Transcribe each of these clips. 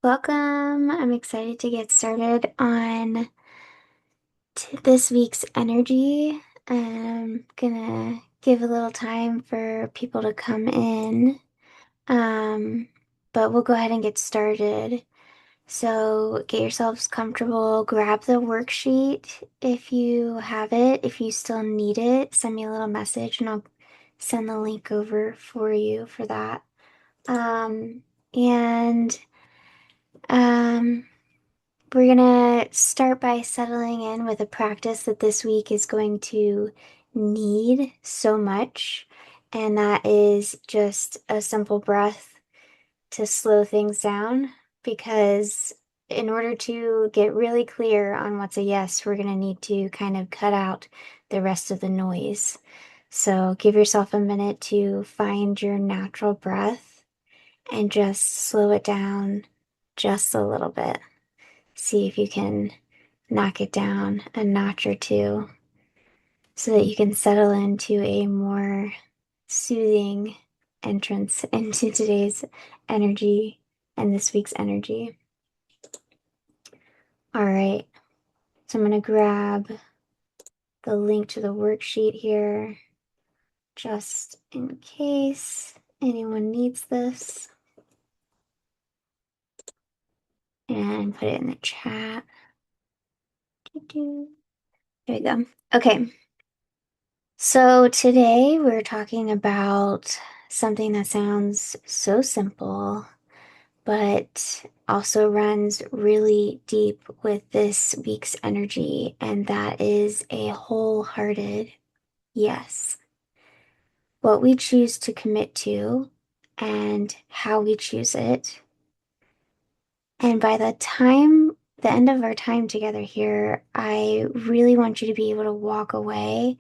Welcome. I'm excited to get started on this week's energy. I'm gonna give a little time for people to come in. Um, but we'll go ahead and get started. So get yourselves comfortable, grab the worksheet if you have it. If you still need it, send me a little message and I'll send the link over for you for that. And um We're gonna start by settling in with a practice that this week is going to need so much, and that is just a simple breath to slow things down. Because in order to get really clear on what's a yes, we're gonna need to kind of cut out the rest of the noise. So give yourself a minute to find your natural breath and just slow it down just a little bit. See if you can knock it down a notch or two so that you can settle into a more soothing entrance into today's energy and this week's energy. All right, so I'm going to grab the link to the worksheet here just in case anyone needs this and put it in the chat. There we go. Okay. So today we're talking about something that sounds so simple, but also runs really deep with this week's energy, and that is a wholehearted yes. What we choose to commit to and how we choose it. And by the end of our time together here, I really want you to be able to walk away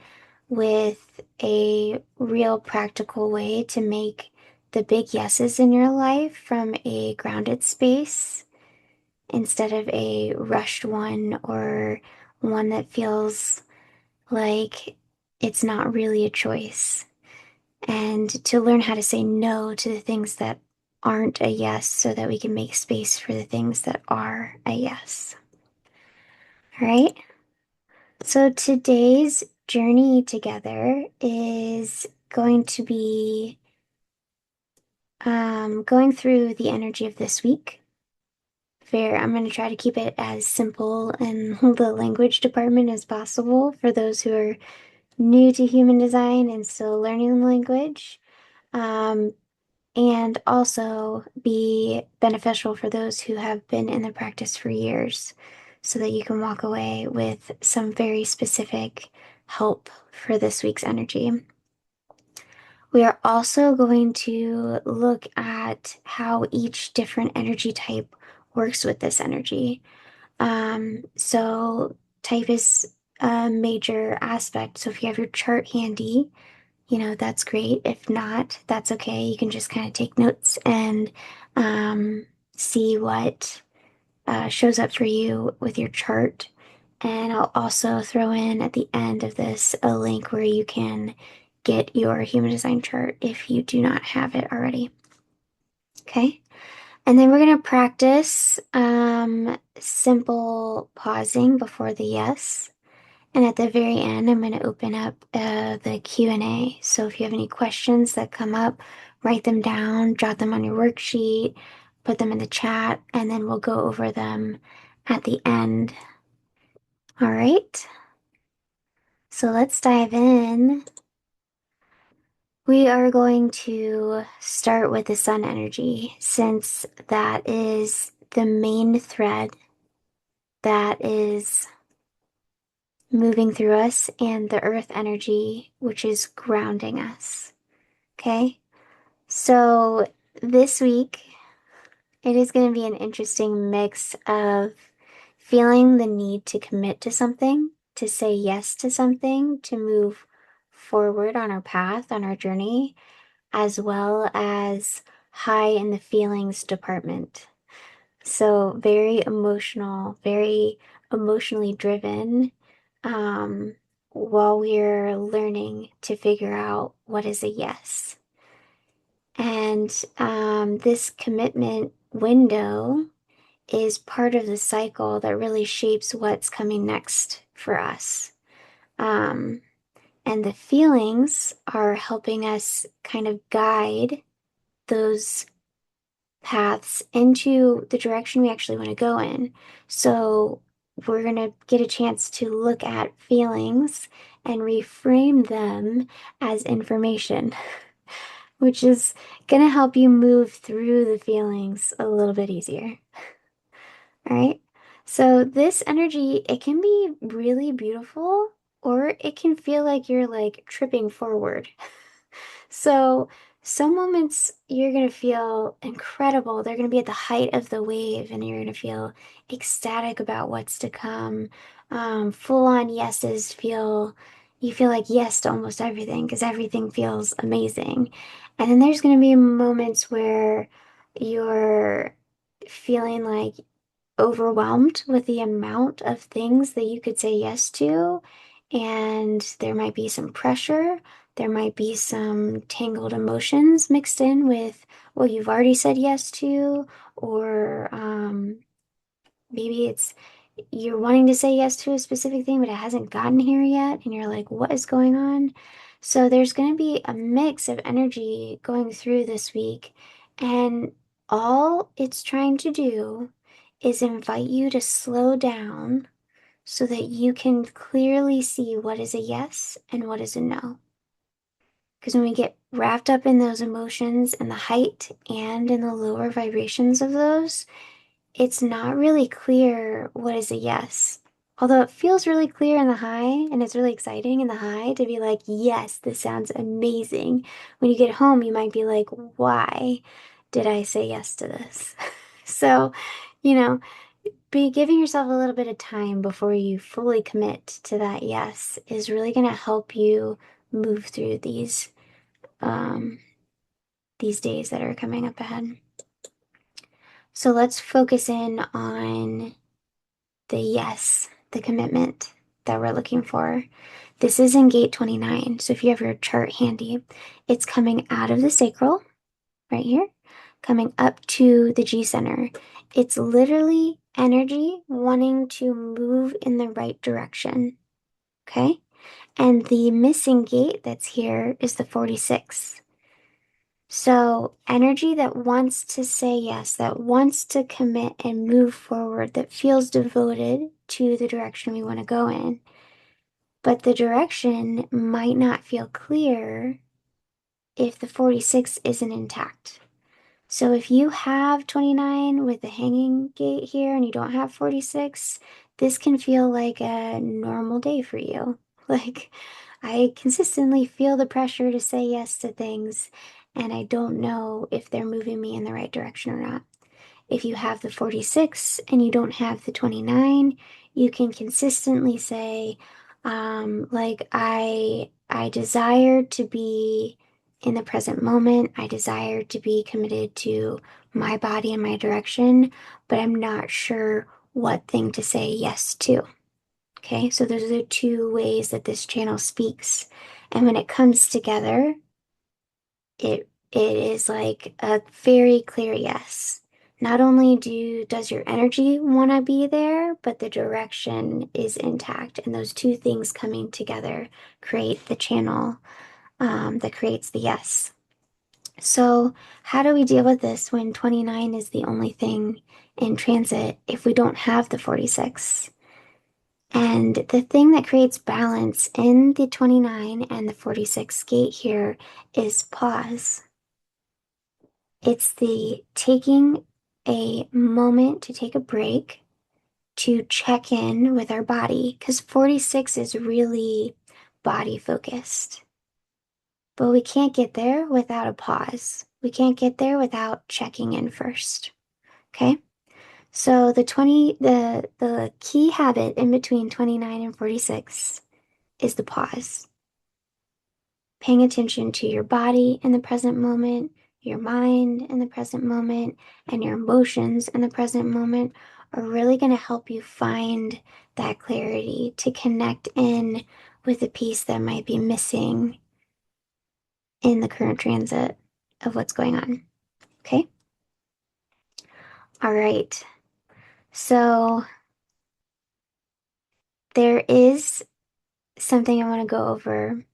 with a real practical way to make the big yeses in your life from a grounded space instead of a rushed one or one that feels like it's not really a choice. And to learn how to say no to the things that aren't a yes so that we can make space for the things that are a yes. All right. So today's journey together is going to be going through the energy of this week. I'm going to try to keep it as simple in the language department as possible for those who are new to human design and still learning the language. Um, and also be beneficial for those who have been in the practice for years so that you can walk away with some very specific help for this week's energy. We are also going to look at how each different energy type works with this energy. So type is a major aspect. So if you have your chart handy, that's great. If not, that's okay. You can just kind of take notes and see what shows up for you with your chart. And I'll also throw in at the end of this a link where you can get your human design chart if you do not have it already. Okay. And then we're going to practice simple pausing before the yes. And at the very end, I'm going to open up the Q&A. So if you have any questions that come up, write them down, jot them on your worksheet, put them in the chat, and then we'll go over them at the end. All right. So let's dive in. We are going to start with the sun energy since that is the main thread that is moving through us and the earth energy, which is grounding us. Okay. So this week, it is going to be an interesting mix of feeling the need to commit to something, to say yes to something, to move forward on our path, on our journey, as well as high in the feelings department. So very emotionally driven, while we're learning to figure out what is a yes. And this commitment window is part of the cycle that really shapes what's coming next for us. Um, and the feelings are helping us kind of guide those paths into the direction we actually want to go in. So we're going to get a chance to look at feelings and reframe them as information, which is going to help you move through the feelings a little bit easier. All right. So this energy, it can be really beautiful, or it can feel like you're like tripping forward. So, some moments you're going to feel incredible. They're going to be at the height of the wave, and you're going to feel ecstatic about what's to come. Full on yeses you feel like yes to almost everything because everything feels amazing. And then there's going to be moments where you're feeling like overwhelmed with the amount of things that you could say yes to. And there might be some pressure. There might be some tangled emotions mixed in with what you've already said yes to, or maybe it's you're wanting to say yes to a specific thing, but it hasn't gotten here yet, and you're like, what is going on? So there's going to be a mix of energy going through this week, and all it's trying to do is invite you to slow down so that you can clearly see what is a yes and what is a no. Because when we get wrapped up in those emotions and the height and in the lower vibrations of those, it's not really clear what is a yes. Although it feels really clear in the high and it's really exciting in the high to be like, yes, this sounds amazing. When you get home, you might be like, why did I say yes to this? So, you know, be giving yourself a little bit of time before you fully commit to that yes is really going to help you move through um these days that are coming up ahead. So let's focus in on the yes, the commitment that we're looking for. This is in gate 29. So if you have your chart handy, it's coming out of the sacral right here, coming up to the G center. It's literally energy wanting to move in the right direction. Okay. And the missing gate that's here is the 46. So, energy that wants to say yes, that wants to commit and move forward, that feels devoted to the direction we want to go in. But the direction might not feel clear if the 46 isn't intact. So, if you have 29 with the hanging gate here and you don't have 46, this can feel like a normal day for you. Like, I consistently feel the pressure to say yes to things, and I don't know if they're moving me in the right direction or not. If you have the 46 and you don't have the 29, you can consistently say, like, I desire to be in the present moment. I desire to be committed to my body and my direction, but I'm not sure what thing to say yes to. Okay, so those are the two ways that this channel speaks. And when it comes together, it is like a very clear yes. Not only does your energy want to be there, but the direction is intact. And those two things coming together create the channel that creates the yes. So, how do we deal with this when 29 is the only thing in transit if we don't have the 46? And the thing that creates balance in the 29 and the 46 gate here is pause. It's the taking a moment to take a break to check in with our body because 46 is really body focused. But we can't get there without a pause. We can't get there without checking in first. Okay? So the key habit in between 29 and 46 is the pause. Paying attention to your body in the present moment, your mind in the present moment, and your emotions in the present moment are really going to help you find that clarity to connect in with the piece that might be missing in the current transit of what's going on. Okay? All right. So there is something I want to go over.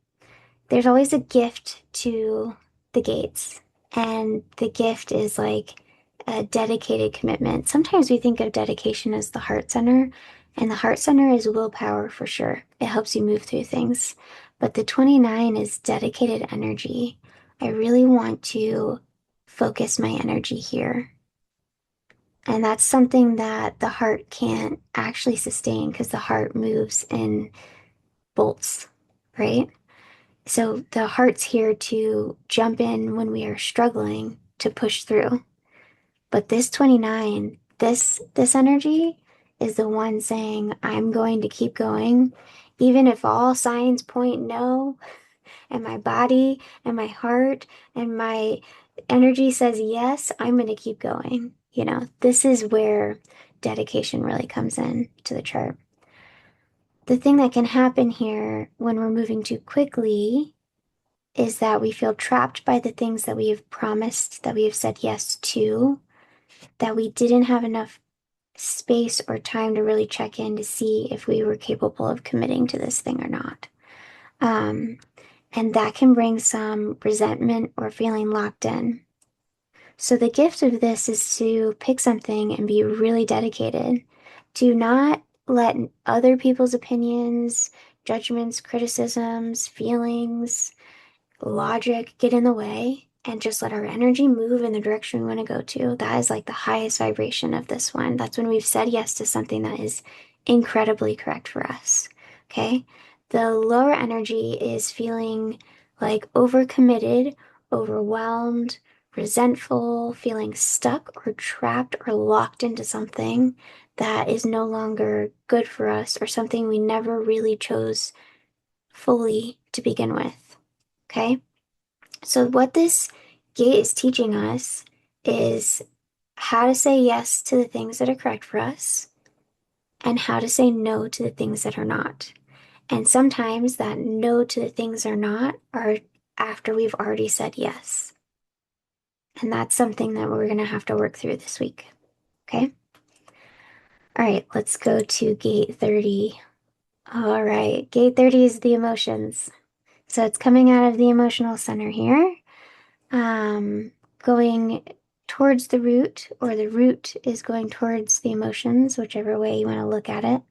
There's always a gift to the gates, and the gift is like a dedicated commitment. Sometimes we think of dedication as the heart center, and the heart center is willpower for sure. It helps you move through things. But the 29 is dedicated energy. I really want to focus my energy here. And that's something that the heart can't actually sustain because the heart moves in bolts, right? So the heart's here to jump in when we are struggling to push through. But this 29, this energy is the one saying, I'm going to keep going, even if all signs point no, and my body and my heart and my energy says yes, I'm going to keep going. This is where dedication really comes in to the chart. The thing that can happen here when we're moving too quickly is that we feel trapped by the things that we have promised, that we have said yes to, that we didn't have enough space or time to really check in to see if we were capable of committing to this thing or not. Um, and that can bring some resentment or feeling locked in. So the gift of this is to pick something and be really dedicated. Do not let other people's opinions, judgments, criticisms, feelings, logic get in the way and just let our energy move in the direction we want to go to. That is like the highest vibration of this one. That's when we've said yes to something that is incredibly correct for us. Okay. The lower energy is feeling like overcommitted, overwhelmed, resentful, feeling stuck or trapped or locked into something that is no longer good for us or something we never really chose fully to begin with. Okay. So, what this gate is teaching us is how to say yes to the things that are correct for us and how to say no to the things that are not. And sometimes that no to the things are not are after we've already said yes. And that's something that we're going to have to work through this week. Okay. All right. Let's go to gate 30. All right. Gate 30 is the emotions. So, it's coming out of the emotional center here. um, Going towards the root, or the root is going towards the emotions, whichever way you want to look at it.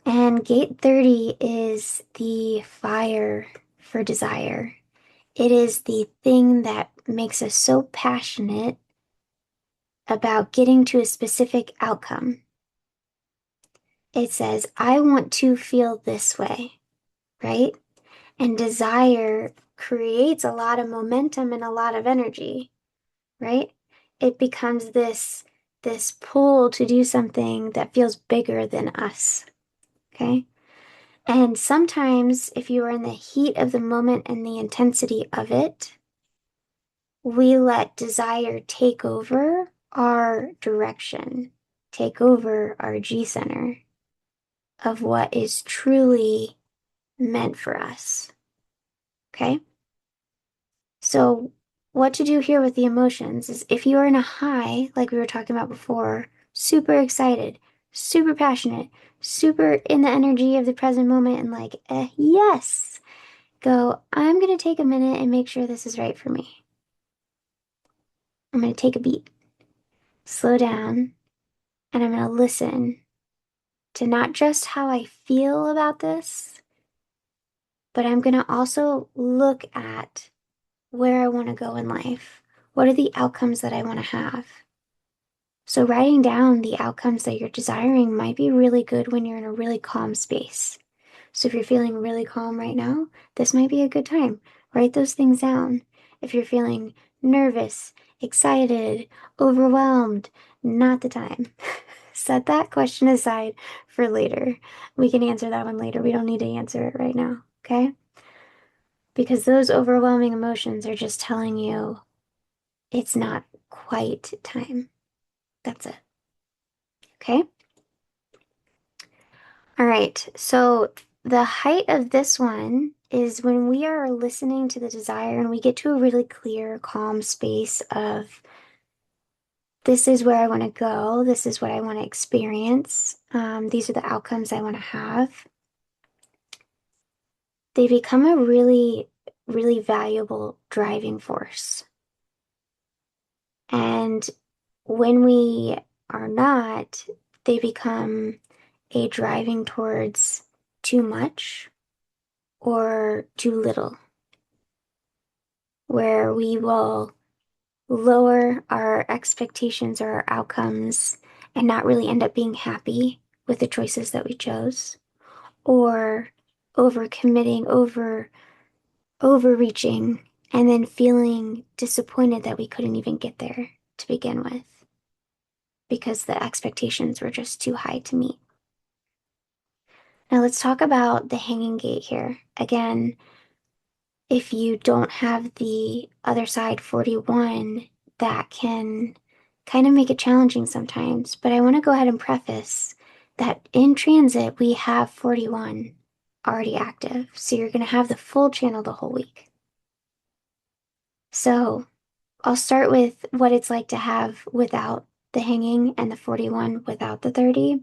And gate 30 is the fire for desire. It is the thing that makes us so passionate about getting to a specific outcome. It says, I want to feel this way, right? And desire creates a lot of momentum and a lot of energy, right? It becomes this pull to do something that feels bigger than us. Okay? And sometimes if you are in the heat of the moment and the intensity of it, we let desire take over our direction, take over our G center of what is truly meant for us. Okay? So, what to do here with the emotions is if you are in a high, like we were talking about before, super excited, super passionate, super in the energy of the present moment, and like, yes, go, I'm going to take a minute and make sure this is right for me. I'm going to take a beat, slow down, and I'm going to listen to not just how I feel about this, but I'm going to also look at where I want to go in life. What are the outcomes that I want to have? So, writing down the outcomes that you're desiring might be really good when you're in a really calm space. So, if you're feeling really calm right now, this might be a good time. Write those things down. If you're feeling nervous, excited, overwhelmed, not the time. Set that question aside for later. We can answer that one later. We don't need to answer it right now, okay? Because those overwhelming emotions are just telling you it's not quite time. That's it, okay? All right, so the height of this one is when we are listening to the desire and we get to a really clear, calm space of This is where I want to go. This is what I want to experience. These are the outcomes I want to have. They become a really, really valuable driving force. And when we are not, they become a driving towards too much or too little, where we will lower our expectations or our outcomes and not really end up being happy with the choices that we chose, or overcommitting, overreaching, and then feeling disappointed that we couldn't even get there to begin with because the expectations were just too high to meet. Now let's talk about the hanging gate here. Again, if you don't have the other side 41, that can kind of make it challenging sometimes. But I want to go ahead and preface that in transit, we have 41 already active. So you're going to have the full channel the whole week. So I'll start with what it's like to have without the hanging and the 41 without the 30.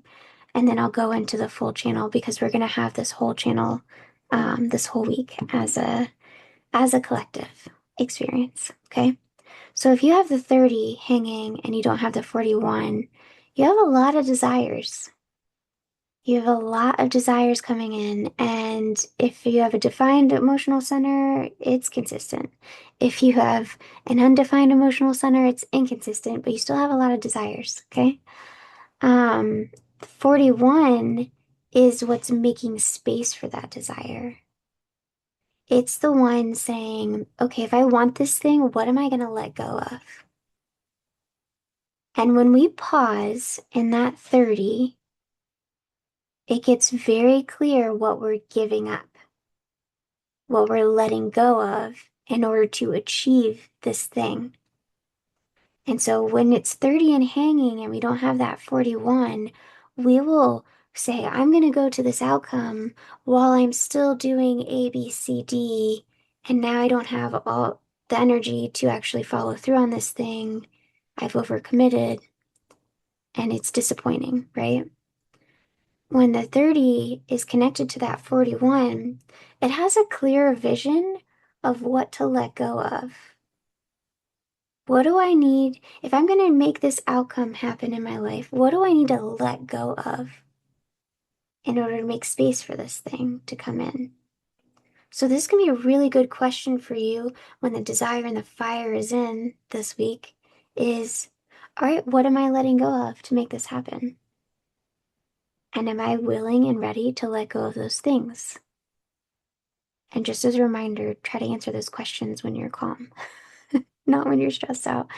And then I'll go into the full channel because we're going to have this whole channel this whole week as a collective experience. Okay. So if you have the 30 hanging and you don't have the 41, you have a lot of desires. You have a lot of desires coming in. And if you have a defined emotional center, it's consistent. If you have an undefined emotional center, it's inconsistent, but you still have a lot of desires. Okay. 41 is what's making space for that desire. It's the one saying, okay, if I want this thing, what am I going to let go of? And when we pause in that 30, it gets very clear what we're giving up, what we're letting go of in order to achieve this thing. And so when it's 30 and hanging and we don't have that 41, we will say, I'm going to go to this outcome while I'm still doing A, B, C, D. And now I don't have all the energy to actually follow through on this thing. I've overcommitted and it's disappointing, right? When the 30 is connected to that 41, it has a clearer vision of what to let go of. What do I need? If I'm going to make this outcome happen in my life, what do I need to let go of in order to make space for this thing to come in? So this can be a really good question for you when the desire and the fire is in this week is, all right, what am I letting go of to make this happen? And am I willing and ready to let go of those things? And just as a reminder, try to answer those questions when you're calm, not when you're stressed out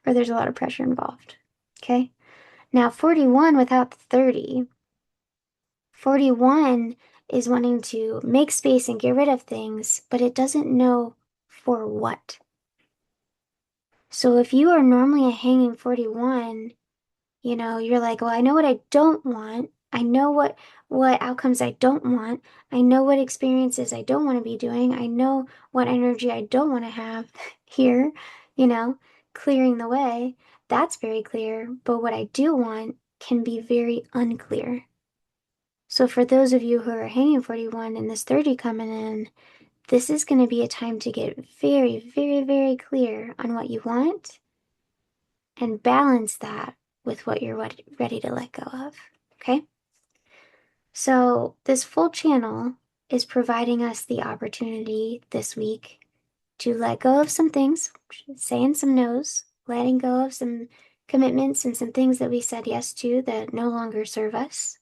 or there's a lot of pressure involved. Okay? Now, 41 without the 30, 41 is wanting to make space and get rid of things, but it doesn't know for what. So if you are normally a hanging 41, you're like, well, I know what I don't want. I know what outcomes I don't want. I know what experiences I don't want to be doing. I know what energy I don't want to have here, you know, clearing the way. That's very clear. But what I do want can be very unclear. So for those of you who are hanging 41 and this 30 coming in, this is going to be a time to get very, very, very clear on what you want and balance that with what you're ready to let go of. Okay? So, this full channel is providing us the opportunity this week to let go of some things, saying some no's, letting go of some commitments and some things that we said yes to that no longer serve us,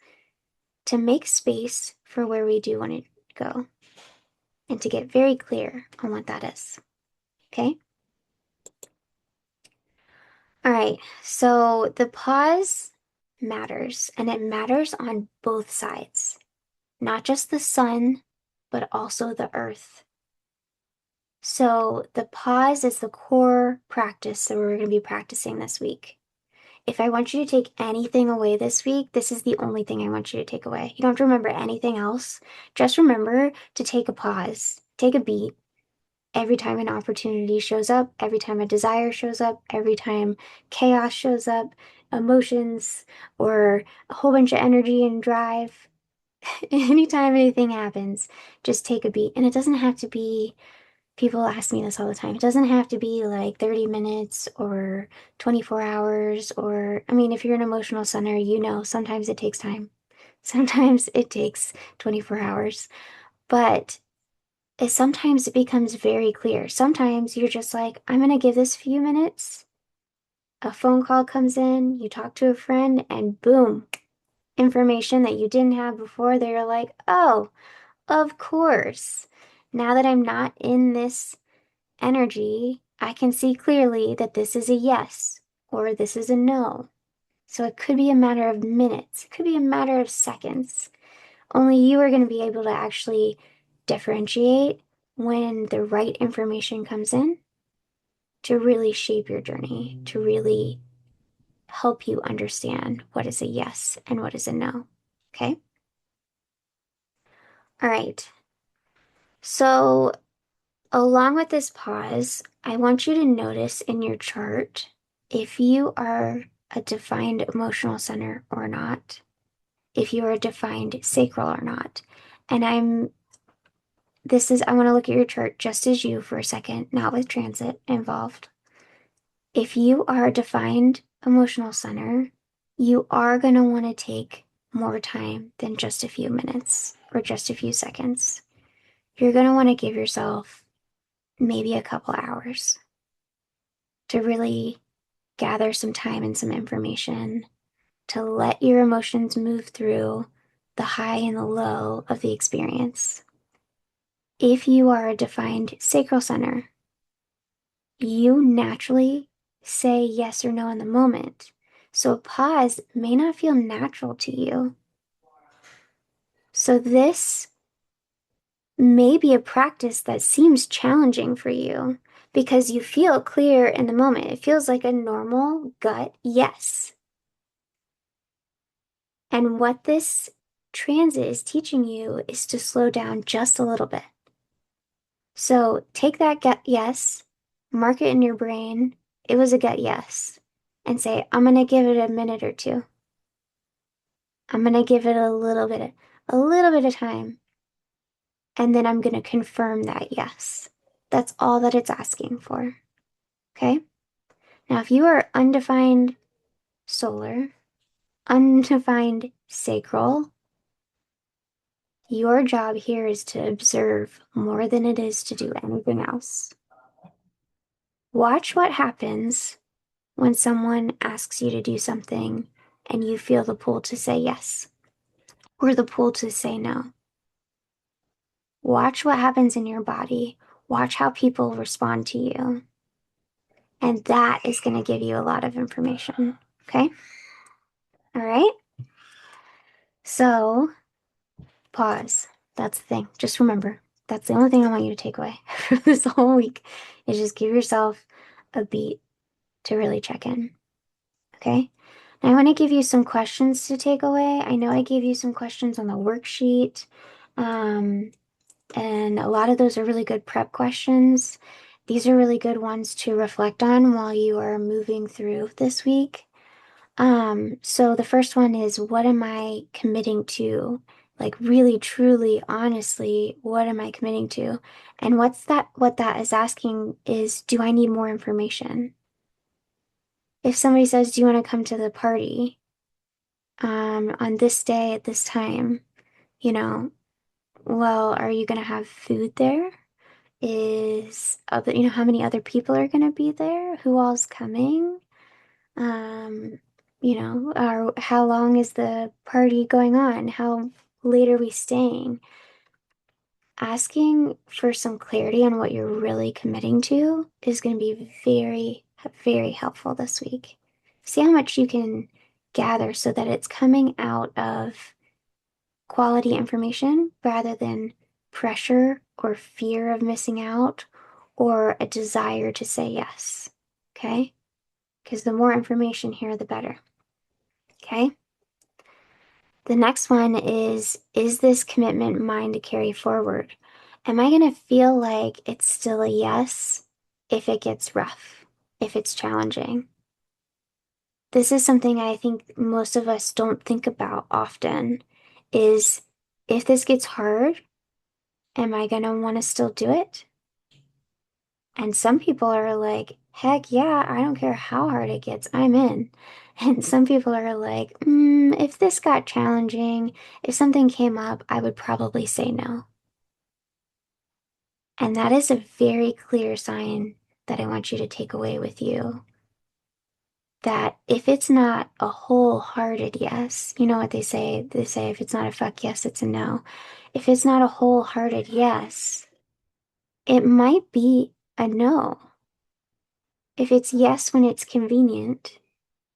to make space for where we do want to go and to get very clear on what that is. Okay? All right, so the pause matters, and it matters on both sides, not just the sun, but also the earth. So the pause is the core practice that we're going to be practicing this week. If I want you to take anything away this week, this is the only thing I want you to take away. You don't have to remember anything else. Just remember to take a pause, take a beat, every time an opportunity shows up, every time a desire shows up, every time chaos shows up, emotions or a whole bunch of energy and drive, anytime anything happens, just take a beat. And it doesn't have to be, people ask me this all the time. It doesn't have to be like 30 minutes or 24 hours, or, I mean, if you're an emotional center, you know, sometimes it takes time. Sometimes it takes 24 hours, but sometimes it becomes very clear. Sometimes you're just like, I'm going to give this few minutes. A phone call comes in, you talk to a friend, and boom, information that you didn't have before. They're like, oh, of course. Now that I'm not in this energy, I can see clearly that this is a yes or this is a no. So it could be a matter of minutes, it could be a matter of seconds. Only you are going to be able to actually differentiate when the right information comes in to really shape your journey, to really help you understand what is a yes and what is a no. Okay? All right. So, along with this pause, I want you to notice in your chart if you are a defined emotional center or not, if you are a defined sacral or not. And I want to look at your chart just as you for a second, not with transit involved. If you are a defined emotional center, you are going to want to take more time than just a few minutes or just a few seconds. You're going to want to give yourself maybe a couple hours to really gather some time and some information, to let your emotions move through the high and the low of the experience. If you are a defined sacral center, you naturally say yes or no in the moment. So a pause may not feel natural to you. So this may be a practice that seems challenging for you because you feel clear in the moment. It feels like a normal gut yes. And what this transit is teaching you is to slow down just a little bit. So take that gut yes, mark it in your brain. It was a gut yes. And say, I'm going to give it a minute or two. I'm going to give it a little bit of time. And then I'm going to confirm that yes. That's all that it's asking for. Okay? Now, if you are undefined solar, undefined sacral, your job here is to observe more than it is to do anything else. Watch what happens when someone asks you to do something and you feel the pull to say yes or the pull to say no. Watch what happens in your body. Watch how people respond to you. And that is going to give you a lot of information. Okay? All right? So, pause. That's the thing. Just remember, that's the only thing I want you to take away from this whole week is just give yourself a beat to really check in. Okay? Now I want to give you some questions to take away. I know I gave you some questions on the worksheet. And a lot of those are really good prep questions. These are really good ones to reflect on while you are moving through this week. So the first one is, what am I committing to? Like really, truly, honestly, what am I committing to? And what that is asking is, do I need more information? If somebody says, do you want to come to the party, on this day at this time, you know, well, are you going to have food there? How many other people are going to be there? Who all's coming? Um, how long is the party going on? How late are we staying? Asking for some clarity on what you're really committing to is going to be very, very helpful this week. See how much you can gather so that it's coming out of quality information rather than pressure or fear of missing out or a desire to say yes. Okay? Because the more information here, the better. Okay? The next one is this commitment mine to carry forward? Am I going to feel like it's still a yes if it gets rough, if it's challenging? This is something I think most of us don't think about often is if this gets hard, am I going to want to still do it? And some people are like, heck yeah, I don't care how hard it gets, I'm in. And some people are like, if this got challenging, if something came up, I would probably say no. And that is a very clear sign that I want you to take away with you. That if it's not a wholehearted yes, you know what they say? They say if it's not a fuck yes, it's a no. If it's not a wholehearted yes, it might be a no. If it's yes when it's convenient,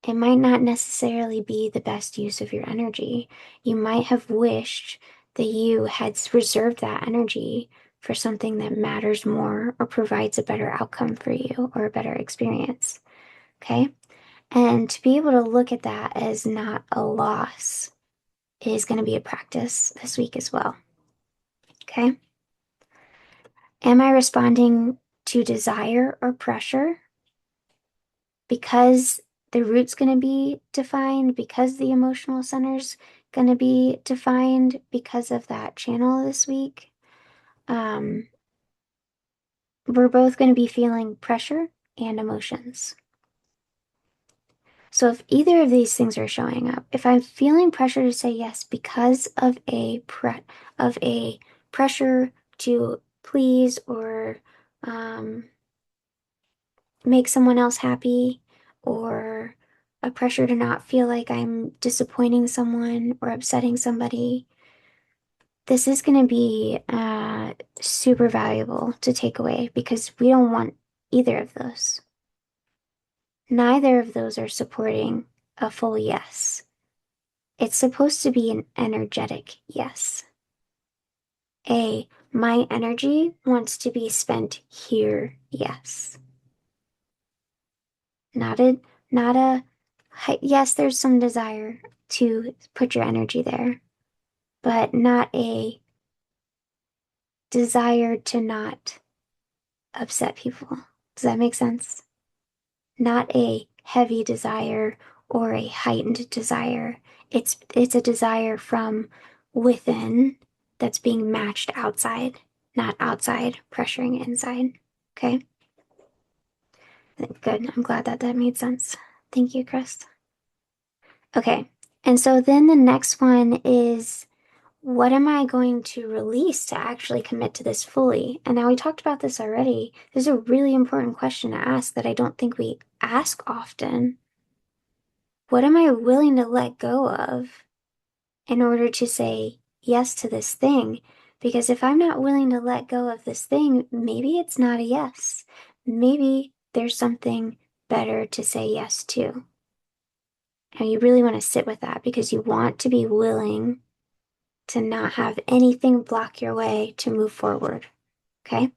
it might not necessarily be the best use of your energy. You might have wished that you had reserved that energy for something that matters more or provides a better outcome for you or a better experience. Okay. And to be able to look at that as not a loss is going to be a practice this week as well. Okay. Am I responding to desire or pressure? Because the root's going to be defined, because the emotional center's going to be defined because of that channel this week. Um, we're both going to be feeling pressure and emotions. So if either of these things are showing up, if I'm feeling pressure to say yes because of a pressure to please or um, make someone else happy, or a pressure to not feel like I'm disappointing someone or upsetting somebody, this is going to be super valuable to take away because we don't want either of those. Neither of those are supporting a full yes. It's supposed to be an energetic yes. My energy wants to be spent here, yes. Not a, not a, yes, there's some desire to put your energy there, but not a desire to not upset people. Does that make sense? Not a heavy desire or a heightened desire. It's a desire from within that's being matched outside, not outside pressuring inside. Okay? Good. I'm glad that that made sense. Thank you, Chris. Okay. And so then the next one is what am I going to release to actually commit to this fully? And now we talked about this already. This is a really important question to ask that I don't think we ask often. What am I willing to let go of in order to say yes to this thing? Because if I'm not willing to let go of this thing, maybe it's not a yes. Maybe there's something better to say yes to. And you really want to sit with that because you want to be willing to not have anything block your way to move forward. Okay?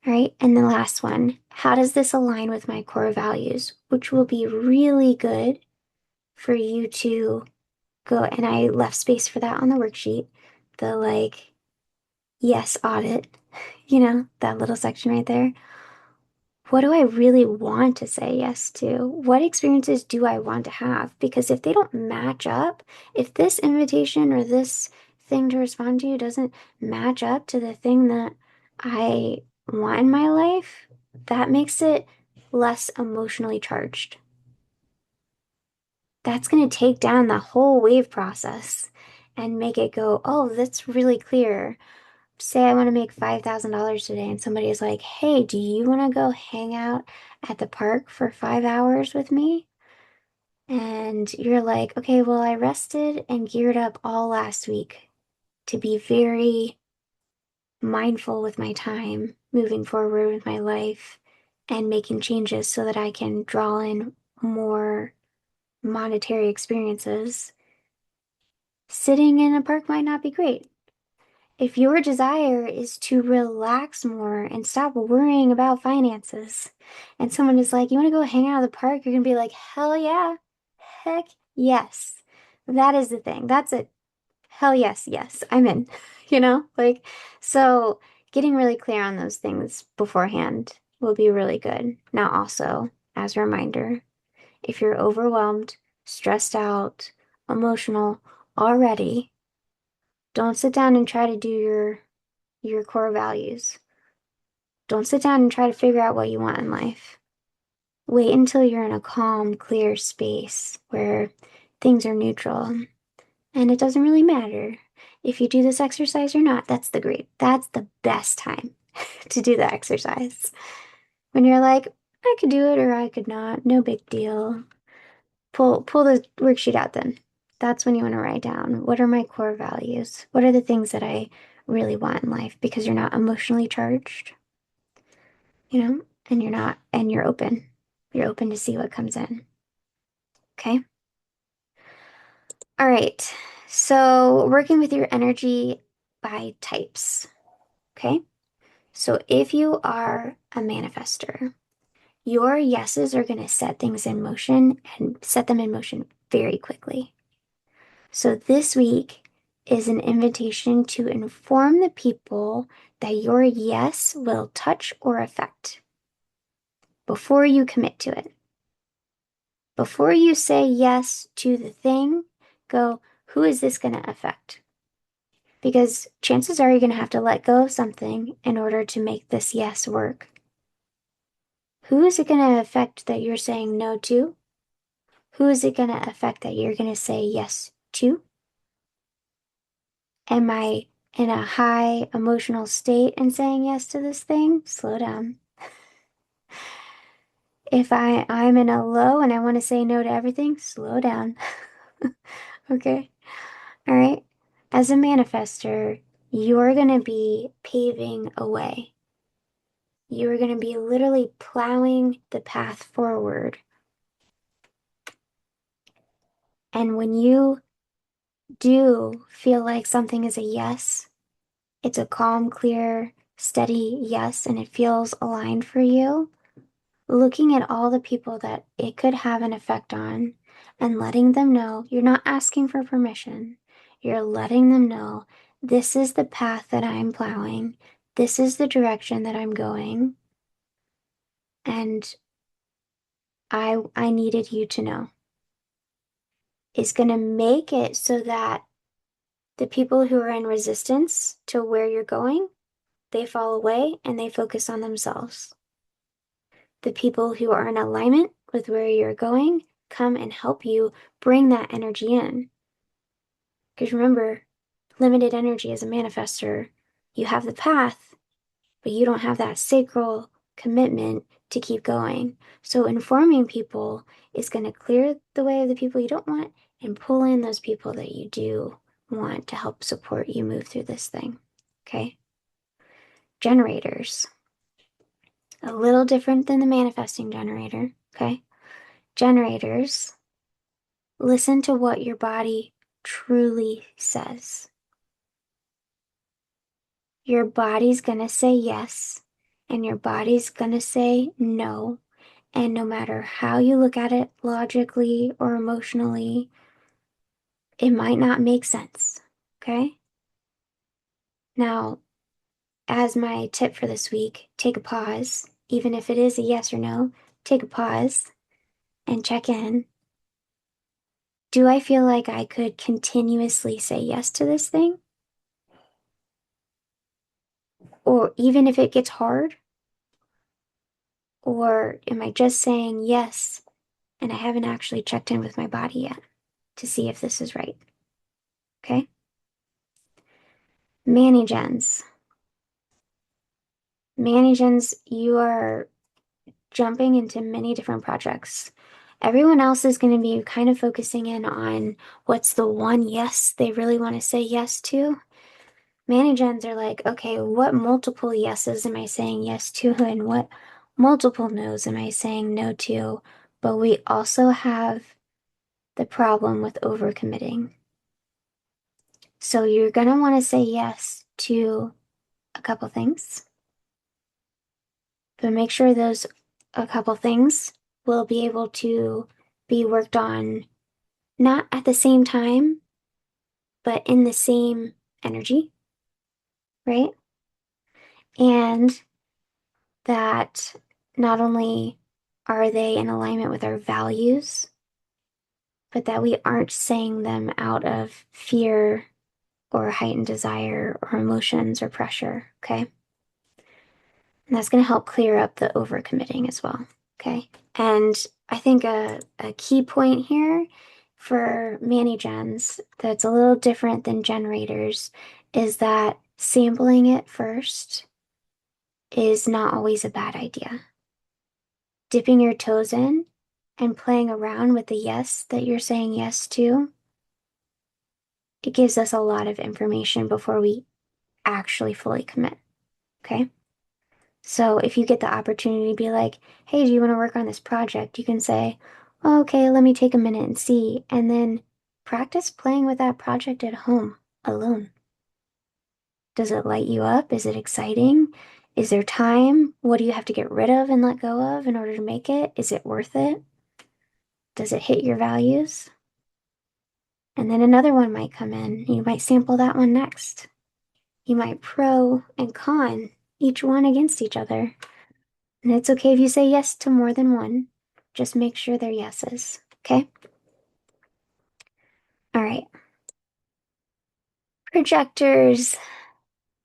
All right. And the last one, how does this align with my core values? Which will be really good for you to go. And I left space for that on the worksheet. The like, yes, audit, that little section right there. What do I really want to say yes to? What experiences do I want to have? Because if they don't match up, if this invitation or this thing to respond to doesn't match up to the thing that I want in my life, that makes it less emotionally charged. That's going to take down the whole wave process and make it go, oh, that's really clear. Say I want to make $5,000 today, and somebody is like, hey, do you want to go hang out at the park for 5 hours with me? And you're like, okay, well, I rested and geared up all last week to be very mindful with my time, moving forward with my life, and making changes so that I can draw in more monetary experiences. Sitting in a park might not be great. If your desire is to relax more and stop worrying about finances, and someone is like, you want to go hang out at the park? You're going to be like, hell yeah. Heck yes. That is the thing. That's a hell yes, yes, I'm in. Like, so getting really clear on those things beforehand will be really good. Now, also, as a reminder, if you're overwhelmed, stressed out, emotional already, don't sit down and try to do your core values. Don't sit down and try to figure out what you want in life. Wait until you're in a calm, clear space where things are neutral. And it doesn't really matter if you do this exercise or not. That's the best time to do the exercise. When you're like, I could do it or I could not, no big deal. Pull the worksheet out then. That's when you want to write down what are my core values? What are the things that I really want in life? Because you're not emotionally charged, and you're not, and you're open. You're open to see what comes in. Okay. All right. So working with your energy by types. Okay. So if you are a manifester, your yeses are going to set things in motion and set them in motion very quickly. So this week is an invitation to inform the people that your yes will touch or affect before you commit to it. Before you say yes to the thing, go, who is this going to affect? Because chances are you're going to have to let go of something in order to make this yes work. Who is it going to affect that you're saying no to? Who is it going to affect that you're going to say yes to? Am I in a high emotional state and saying yes to this thing? Slow down. If I'm in a low and I want to say no to everything, slow down. Okay? All right? As a manifester, you're going to be paving a way. You are going to be literally plowing the path forward. And when you do feel like something is a yes, it's a calm, clear, steady yes, and it feels aligned for you, looking at all the people that it could have an effect on and letting them know you're not asking for permission. You're letting them know this is the path that I'm plowing. This is the direction that I'm going. And I needed you to know. Is going to make it so that the people who are in resistance to where you're going, they fall away and they focus on themselves. The people who are in alignment with where you're going come and help you bring that energy in. Because remember, limited energy as a manifester, you have the path, but you don't have that sacral commitment to keep going. So informing people is going to clear the way of the people you don't want and pull in those people that you do want to help support you move through this thing. Okay? Generators. A little different than the manifesting generator. Okay? Generators, listen to what your body truly says. Your body's gonna say yes, and your body's gonna say no. And no matter how you look at it logically or emotionally, it might not make sense. Okay? Now, as my tip for this week, take a pause. Even if it is a yes or no, take a pause and check in. Do I feel like I could continuously say yes to this thing? Or even if it gets hard? Or am I just saying yes and I haven't actually checked in with my body yet to see if this is right? Okay. Manigens. Manigens, you are jumping into many different projects. Everyone else is going to be kind of focusing in on what's the one yes they really want to say yes to. Manigens are like, okay, what multiple yeses am I saying yes to, and what multiple no's am I saying no to? But we also have the problem with overcommitting. So you're going to want to say yes to a couple things, but make sure those a couple things will be able to be worked on not at the same time, but in the same energy, right? And that not only are they in alignment with our values, but that we aren't saying them out of fear or heightened desire or emotions or pressure, okay? And that's going to help clear up the overcommitting as well, okay? And I think a key point here for mani gens that's a little different than generators is that sampling it first is not always a bad idea. Dipping your toes in and playing around with the yes that you're saying yes to, it gives us a lot of information before we actually fully commit, okay? So if you get the opportunity to be like, hey, do you want to work on this project? You can say, well, okay, let me take a minute and see. And then practice playing with that project at home alone. Does it light you up? Is it exciting? Is there time? What do you have to get rid of and let go of in order to make it? Is it worth it? Does it hit your values? And then another one might come in. You might sample that one next. You might pro and con each one against each other. And it's okay if you say yes to more than one. Just make sure they're yeses. Okay? All right. Projectors.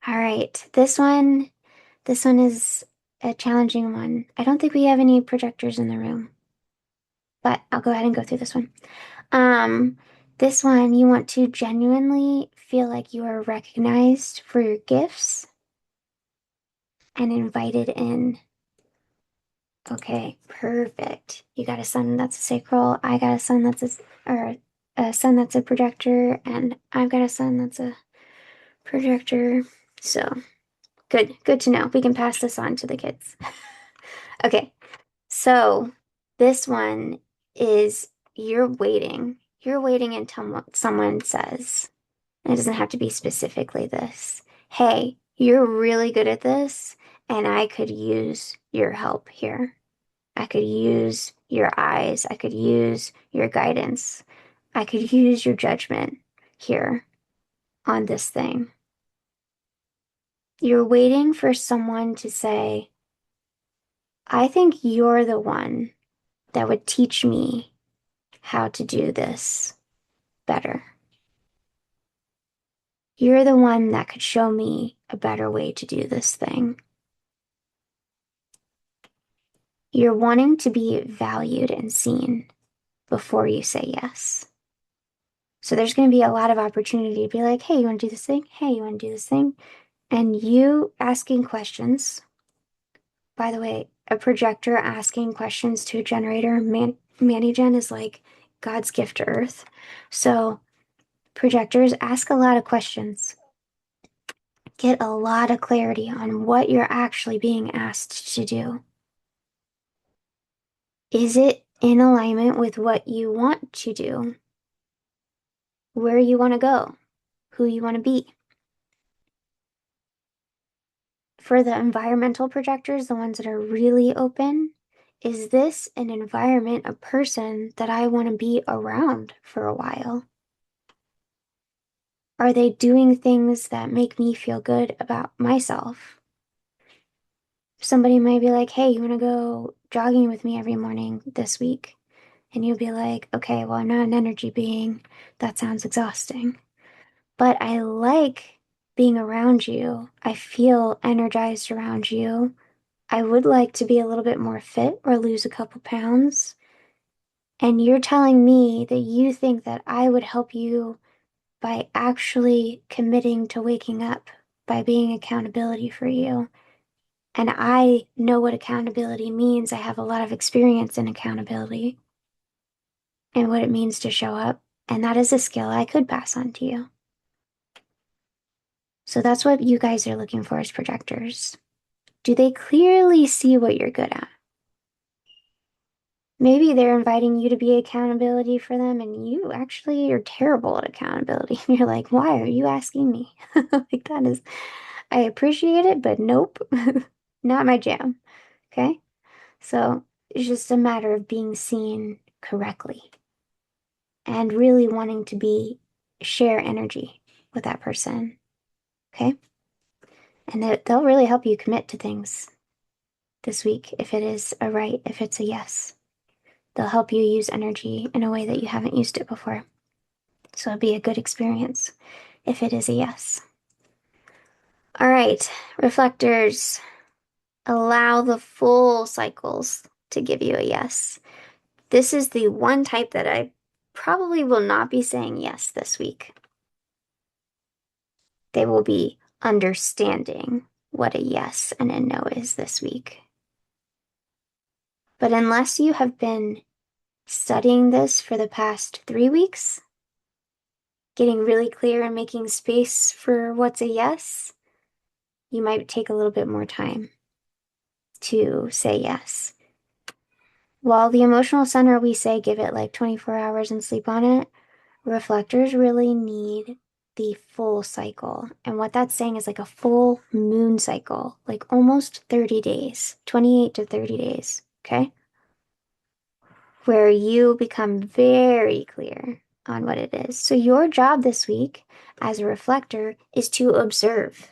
All right. This one is a challenging one. I don't think we have any projectors in the room, but I'll go ahead and go through this one. Um, this one, you want to genuinely feel like you are recognized for your gifts and invited in. Okay, perfect. You got a son that's a sacral. I got a son that's or a son that's a projector, and I've got a son that's a projector. So good to know. We can pass this on to the kids. Okay, so this one is you're waiting. You're waiting until someone says, and it doesn't have to be specifically this. Hey, you're really good at this, and I could use your help here. I could use your eyes. I could use your guidance. I could use your judgment here on this thing. You're waiting for someone to say, I think you're the one that would teach me how to do this better. You're the one that could show me a better way to do this thing. You're wanting to be valued and seen before you say yes. So there's going to be a lot of opportunity to be like, hey, you want to do this thing? Hey, you want to do this thing? And you asking questions, by the way, a projector asking questions to a generator, Manigen is like God's gift to Earth. So projectors ask a lot of questions, get a lot of clarity on what you're actually being asked to do. Is it in alignment with what you want to do, where you want to go, who you want to be? For the environmental projectors, the ones that are really open, is this an environment, a person that I want to be around for a while? Are they doing things that make me feel good about myself? Somebody might be like, hey, you want to go jogging with me every morning this week? And you'll be like, okay, well, I'm not an energy being. That sounds exhausting. But I like being around you. I feel energized around you. I would like to be a little bit more fit or lose a couple pounds. And you're telling me that you think that I would help you by actually committing to waking up, by being accountability for you. And I know what accountability means. I have a lot of experience in accountability and what it means to show up. And that is a skill I could pass on to you. So that's what you guys are looking for as projectors. Do they clearly see what you're good at? Maybe they're inviting you to be accountability for them, and you actually are terrible at accountability. And you're like, why are you asking me? Like, that is, I appreciate it, but nope, not my jam. Okay. So it's just a matter of being seen correctly and really wanting to be share energy with that person. Okay? And they'll really help you commit to things this week if it is a right, if it's a yes. They'll help you use energy in a way that you haven't used it before. So it'll be a good experience if it is a yes. All right, reflectors, allow the full cycles to give you a yes. This is the one type that I probably will not be saying yes this week. They will be understanding what a yes and a no is this week. But unless you have been studying this for the past 3 weeks, getting really clear and making space for what's a yes, you might take a little bit more time to say yes. While the emotional center, we say give it like 24 hours and sleep on it, reflectors really need the full cycle. And what that's saying is like a full moon cycle, like almost 30 days, 28 to 30 days, okay? Where you become very clear on what it is. So your job this week as a reflector is to observe.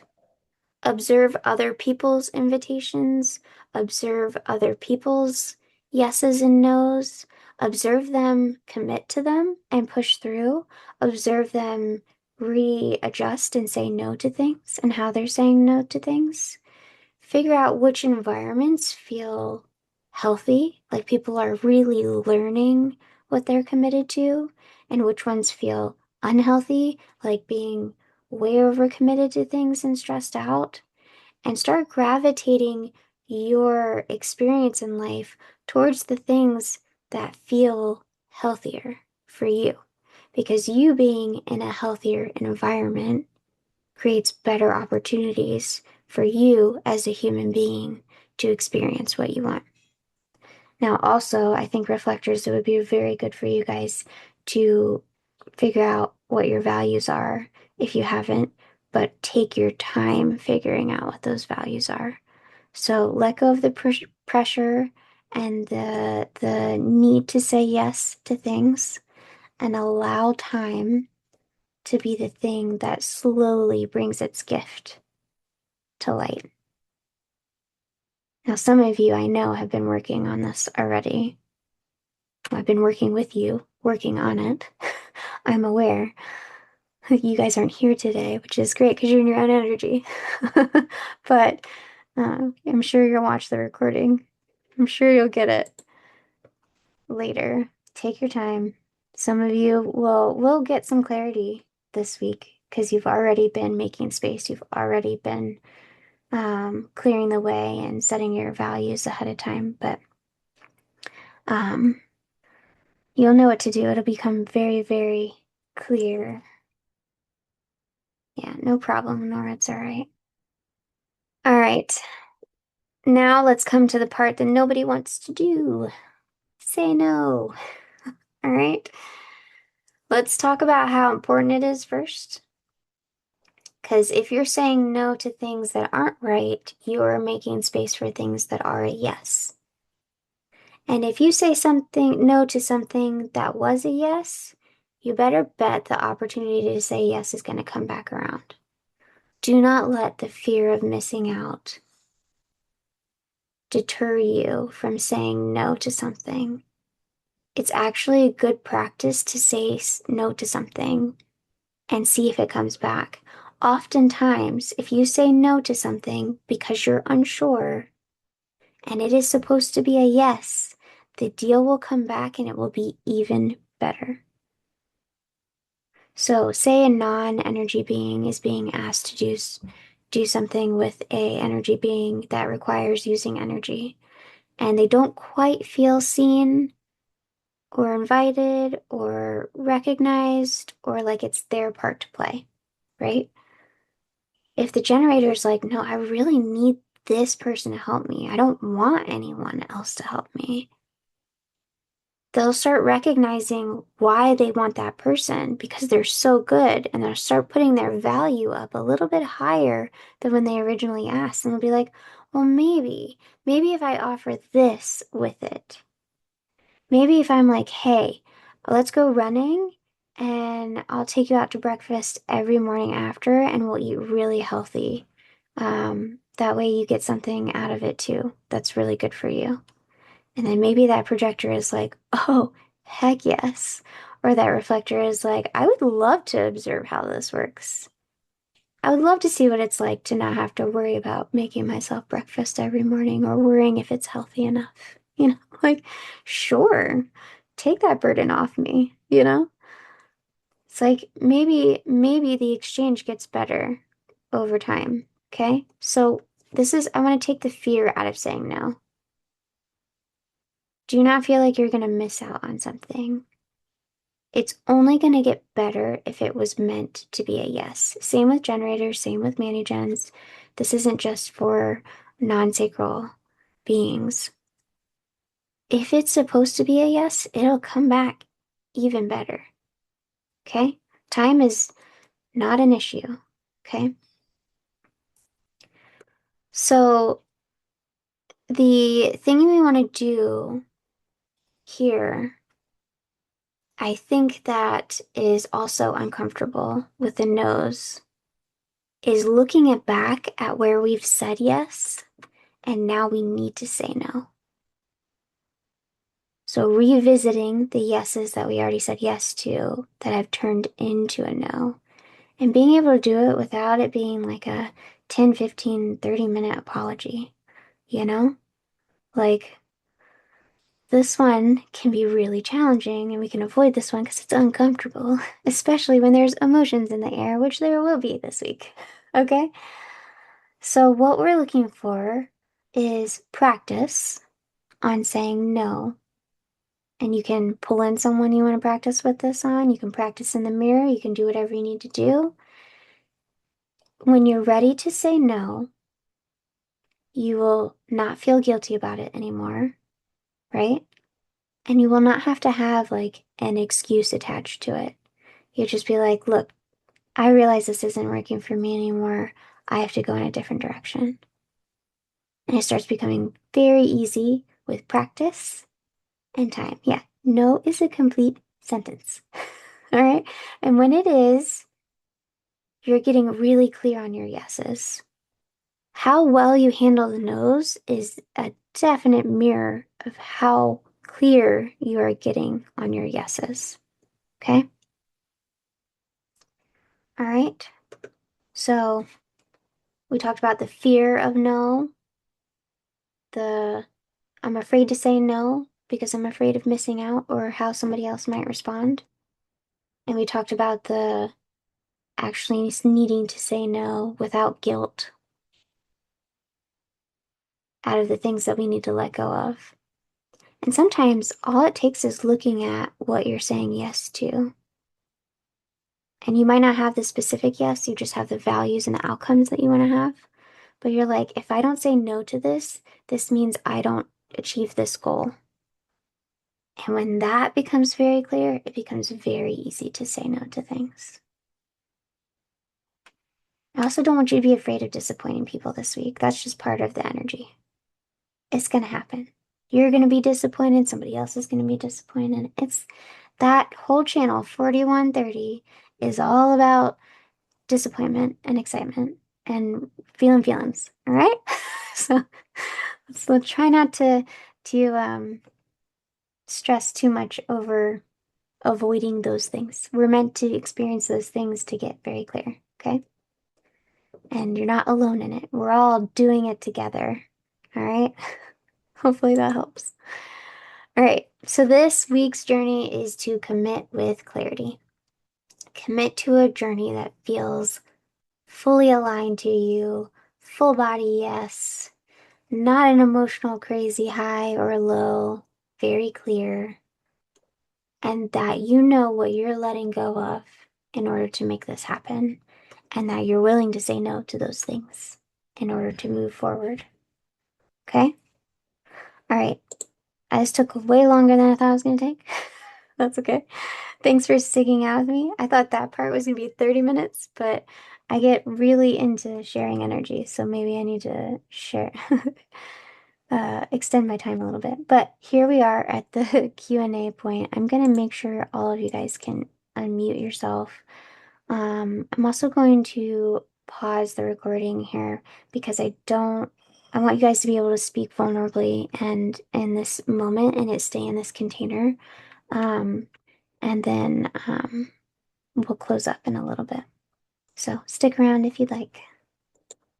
Observe other people's invitations, observe other people's yeses and nos, observe them commit to them and push through, observe them readjust and say no to things and how they're saying no to things. Figure out which environments feel healthy, like people are really learning what they're committed to, and which ones feel unhealthy, like being way overcommitted to things and stressed out, and start gravitating your experience in life towards the things that feel healthier for you. Because you being in a healthier environment creates better opportunities for you as a human being to experience what you want. Now, also, I think reflectors, it would be very good for you guys to figure out what your values are if you haven't, but take your time figuring out what those values are. So let go of the pressure and the need to say yes to things and allow time to be the thing that slowly brings its gift to light. Now, some of you I know have been working on this already. I've been working with you, working on it. I'm aware. You guys aren't here today, which is great because you're in your own energy. But I'm sure you'll watch the recording. I'm sure you'll get it later. Take your time. Some of you will get some clarity this week because you've already been making space. You've already been clearing the way and setting your values ahead of time. But um, you'll know what to do. It'll become very, very clear. Yeah, no problem, Nora. It's all right. All right. Now let's come to the part that nobody wants to do. Say no. All right. Let's talk about how important it is first. Because if you're saying no to things that aren't right, you are making space for things that are a yes. And if you say something no to something that was a yes, you better bet the opportunity to say yes is going to come back around. Do not let the fear of missing out deter you from saying no to something. It's actually a good practice to say no to something and see if it comes back. Oftentimes, if you say no to something because you're unsure and it is supposed to be a yes, the deal will come back and it will be even better. So, say a non-energy being is being asked to do something with a energy being that requires using energy, and they don't quite feel seen or invited or recognized or like it's their part to play, right? If the generator's like, no, I really need this person to help me, I don't want anyone else to help me, they'll start recognizing why they want that person because they're so good, and they'll start putting their value up a little bit higher than when they originally asked. And they'll be like, well, maybe if I offer this with it, maybe if I'm like, hey, let's go running and I'll take you out to breakfast every morning after, and we'll eat really healthy. That way you get something out of it too. That's really good for you. And then maybe that projector is like, oh, heck yes. Or that reflector is like, I would love to observe how this works. I would love to see what it's like to not have to worry about making myself breakfast every morning or worrying if it's healthy enough. Like, sure, take that burden off me, you know? It's like maybe the exchange gets better over time. Okay? So I want to take the fear out of saying no. Do not feel like you're going to miss out on something. It's only going to get better if it was meant to be a yes. Same with generators, same with mani-gens. This isn't just for non-sacral beings. If it's supposed to be a yes, it'll come back even better. Okay? Time is not an issue. Okay? So the thing we want to do here, I think that is also uncomfortable with the nose, is looking it back at where we've said yes, and now we need to say no. So revisiting the yeses that we already said yes to that have turned into a no, and being able to do it without it being like a 10, 15, 30-minute apology, you know? Like, this one can be really challenging, and we can avoid this one because it's uncomfortable, especially when there's emotions in the air, which there will be this week. Okay? So, what we're looking for is practice on saying no. And you can pull in someone you want to practice with this on. You can practice in the mirror. You can do whatever you need to do. When you're ready to say no, you will not feel guilty about it anymore, right? And you will not have to have like an excuse attached to it. You just be like, look, I realize this isn't working for me anymore. I have to go in a different direction. And it starts becoming very easy with practice and time. Yeah, no is a complete sentence. All right. And when it is, you're getting really clear on your yeses. How well you handle the no's is a definite mirror of how clear you are getting on your yeses. Okay? All right. So we talked about the fear of no, the I'm afraid to say no because I'm afraid of missing out or how somebody else might respond. And we talked about the actually needing to say no without guilt out of the things that we need to let go of. And sometimes all it takes is looking at what you're saying yes to. And you might not have the specific yes, you just have the values and the outcomes that you want to have. But you're like, if I don't say no to this, this means I don't achieve this goal. And when that becomes very clear, it becomes very easy to say no to things. I also don't want you to be afraid of disappointing people this week. That's just part of the energy. It's going to happen. You're going to be disappointed. Somebody else is going to be disappointed. It's that whole channel, 4130, is all about disappointment and excitement and feeling feelings. All right? So let's try not to stress too much over avoiding those things. We're meant to experience those things to get very clear, okay? And you're not alone in it. We're all doing it together. All right? Hopefully that helps. All right. So this week's journey is to commit with clarity. Commit to a journey that feels fully aligned to you, full body yes, not an emotional crazy high or low, very clear, and that you know what you're letting go of in order to make this happen, and that you're willing to say no to those things in order to move forward. Okay? All right. This took way longer than I thought it was going to take. That's okay. Thanks for sticking out with me. I thought that part was going to be 30 minutes, but I get really into sharing energy, so maybe I need to share, extend my time a little bit. But here we are at the Q&A point. I'm going to make sure all of you guys can unmute yourself. I'm also going to pause the recording here because I want you guys to be able to speak vulnerably and in this moment and it stay in this container. Um, and then we'll close up in a little bit. So stick around if you'd like.